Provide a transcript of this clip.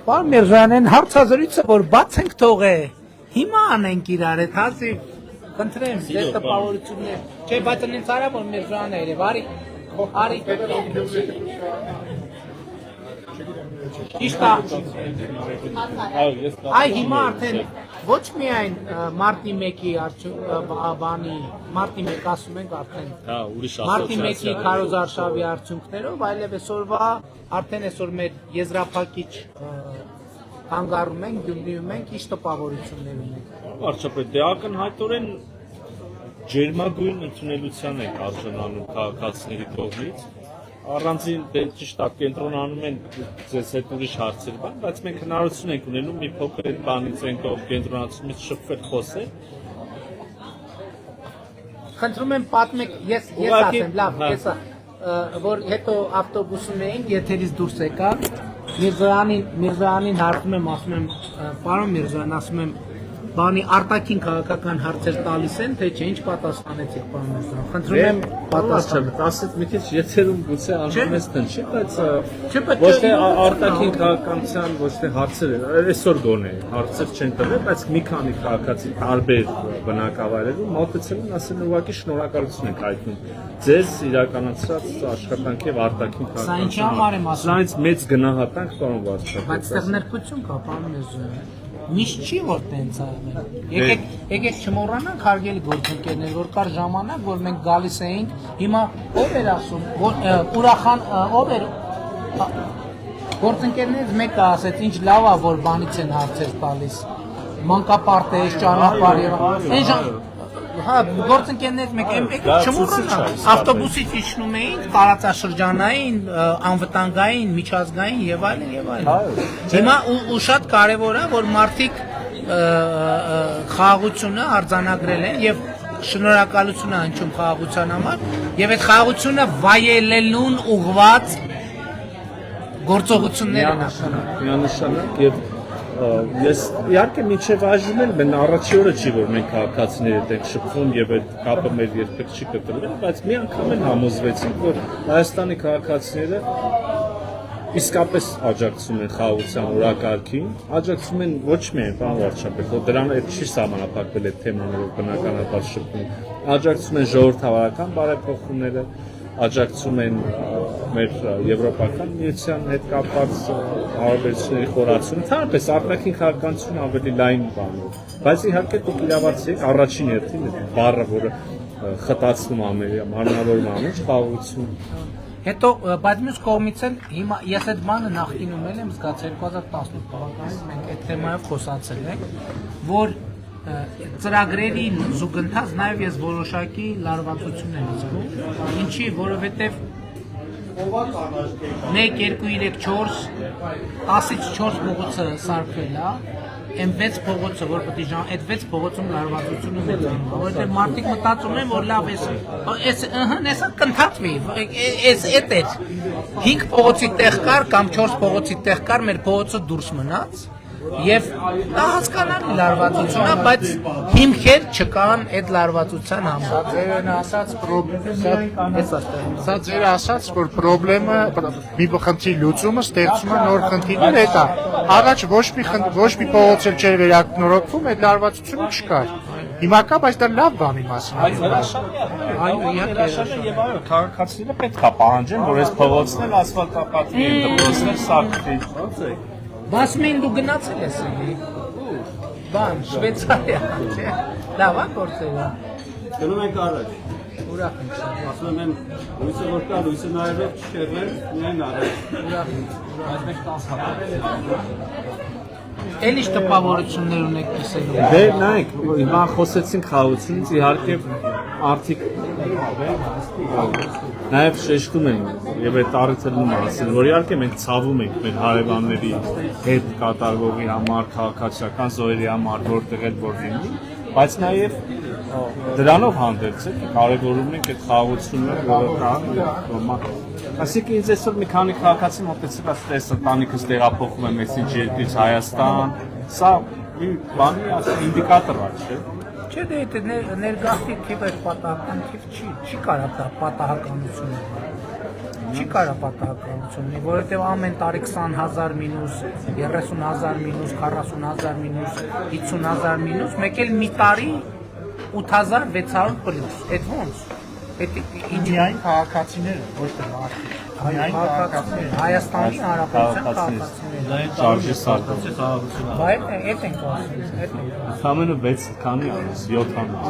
Պարոն Միրզոյան, հարցազրույցը որ բաց ենք թողել, հիմա անենք իրար հետ, հազիվ խնդրեմ, ձեր տպավորություններ, չէ, բայց ինձ արա որ Միրզոյանն է երև, արի, ճիշտ այ հիմա արդեն ոչ միայն մարտի 1-ի բանի, մարտի 1 ասում ենք արդեն, մարտի 1-ի քարոզարշավի արդյունքներով, այլև այսօրվա արդեն այսօր մեր եզրափակիչ հանգարում ենք, Գյումրիում ենք, ինչ տպավորություններ ունենք։ Վարչապետ, դե ակնհայտորեն ջերմագույն ընդունելության ենք արժանանում քաղաքացիների կողմից, առանձին դե ճիշտ է կենտրոնանում են ձեզ հետ ուրիշ հարցեր բան, բայց մենք հնարավորություն ենք ունենում մի փոքր այդ բանից ենք կենտրոնացումից շփվել խոսել։ Խնդրում եմ պատմեք, ես ասեմ, լավ, հեսա, որ հետո ավտոբուսում էինք, եթերից դուրս եկա, Միրզոյանին հարցում եմ, ասում եմ, պարոն Միրզոյան, ասում եմ, բանի արտաքին քաղաքական հարցեր տալիս են, թե չէ, ինչ պատասխանեցիք, պարոն Միրզոյան, խնդրում եմ պատասխան։ Ասეთ մի քիչ եթերում գուցե անհամեստն չի, բայց ոչ թե արտաքին քաղաքականության, ոչ թե հարցեր, այսօր գոնե հարցեր չեն տվել, բայց մի քանի քաղաքացի տարբեր բնակավայրերում մոտեցել են, ասել ուղղակի շնորհակալություն ենք հայտնում ձեզ իրականացրած աշխատանքի եւ արտաքին քաղաքականության։ Սա ինչի համար եմ ասում։ Սրանից մեծ գնահատանք, պարոն վարչապետ։ Բայց այդտեղ ներկություն կա, պարոն Միրզոյան։ Միշտ չի որ տենց արվում։ Եկեք չմոռանանք հարգելի գործընկերներ, որ կար ժամանակ, որ մենք գալիս էինք, հիմա ով էր ասում, ուրախան ով էր գործընկերներից մեկը ասեց, ինչ լավ է, որ բանից են հարցեր տալիս։ Մանկապարտեզ, ճանապարհ եւ այն հա գործընկերներից մեկը չմոռանանք, ավտոբուսից իջնում էին, տարածաշրջանային, անվտանգային, միջազգային եւ այլն։ Հիմա ու շատ կարեւոր է, որ մարդիկ խաղաղությունը արձանագրել են եւ շնորհակալություն է հնչում խաղաղության համար եւ այդ խաղաղությունը վայելելուն ուղղված գործողություններ են միանշանակ եւ ես իհարկե մինչև այժմ էլ մեն առաջի օրը չի որ մենք քաղաքացիներ հետ ենք շփվում եւ այդ կապը մեր երբեք չի կտրվել, բայց մի անգամ էլ համոզվեցինք որ Հայաստանի քաղաքացիները իսկապես աջակցում են խաղաղության օրակարգին, աջակցում են ոչ միայն բան վարչապետ, որ դրան այդ չի սահմանափակվել այդ թեմաներով բնականաբար շփվում, աջակցում են ժողովրդավարական բարեփոխումները, աջակցում են մեր եվրոպական միության հետ կապված հարաբերությունների խորացումը, թարպես արտաքին քաղաքականությունը ավելի լայն բանով, բայց իհարկե դուք իրավացի եք առաջին հերթին բառը, որը խտացնում մարմնավորում ամեն խաղաղություն։ Հետո բայց մյուս կողմից էլ հիմա ես այդ բանը նախկինում եմ զգացել 2018 թվականից մենք այդ թեմայով խոսացել ենք, որ ծրագրերի զուգընթաց նաև ես որոշակի լարվածություն եմ զգում, ինչի, որովհետև 1, 2, 3, 4, 10-ից 4 փողոցը սարքվել է, այն 6 փողոցը, որ պետք է այդ 6 փողոցում լարվածությունը մեծ է, որովհետև մարդիկ մտածում են, որ լավ էսա կընդհատվի, էս էդ էր, 5 փողոցի տեղ կար կամ 4 փողոցի տեղ կար, մեր փողոցը դուրս մնաց, եւ դա հասկանալի լարվածություն է, բայց հիմքեր չկան այդ լարվածության համար։ Սա ձեր ասած, որ խնդրեմը մի խնդրի լուծումը ստեղծում է նոր խնդիրներ, հետ է։ Առաջ ոչ մի փողոց էլ չէր վերակնորոգվում, այդ լարվածությունը չկար։ Հիմա կա, բայց դա լավ բանի մասին է։ Այո, իհարկե, եւ այո, քաղաքացիները պետք է պահանջեն, որ այս փողոցն էլ ասֆալտապատվի, դպրոցներ սարքվի։ Բասմին դու գնացել ես էլի։ Բան, Շվեյցարիա, չէ՞։ Լավ է գործելը։ Գնում ենք առաջ։ Ուրախ եմ շատ։ Ասում եմ, լույսը որ կա, լույսը նայելով չշեղվել, միայն առաջ։ Ուրախ եմ։ Այս մեջ 10 հատ։ Էլ ինչ տպավորություններ ունեք կիսելու։ Դե նայեք, հիմա խոսեցինք խաղաղությունից, իհարկե արդիկ նաև շեշտում են եւ այդ առիթելում ասել, որ իհարկե մենք ցավում ենք մեր հարևանների հետ կատարվողի համար, քաղաքացիական զոհերի համար, որտեղ էլ որ լինի, բայց նաև դրանով հանդերձ է կարևորում ենք այդ խաղաղությունը, որը կա, Այսինքն ինձ այսօր մի քանի քաղաքացի մոտեցել ասել է, ընտանիքս տեղափոխվում եմ այսինչ երկրից Հայաստան, սա մի բանի ինդիկատոր է, չէ՞։ Չէ, դե ներգաղթի թիվը պատահական թիվ չի կարա դա պատահականությունը։ Չի կարա պատահականություն ունի, որովհետև ամեն տարի 20,000 մինուս, 30,000 մինուս, 40,000 մինուս, 50,000 մինուս, մեկ էլ մի տարի 8,600 պլյուս, այդ ոնց, այդ ինչ Միայն քաղաքացիները, ոչ թե մարդիկ։ Միայն քաղաքացիները։ Հայաստանի Հանրապետության քաղաքացիները, Շարժի սարկացի բայց այդ ենք ասում, այդ ենք ասում։ Ամենը 6 քանի ամիս, 7 ամիս։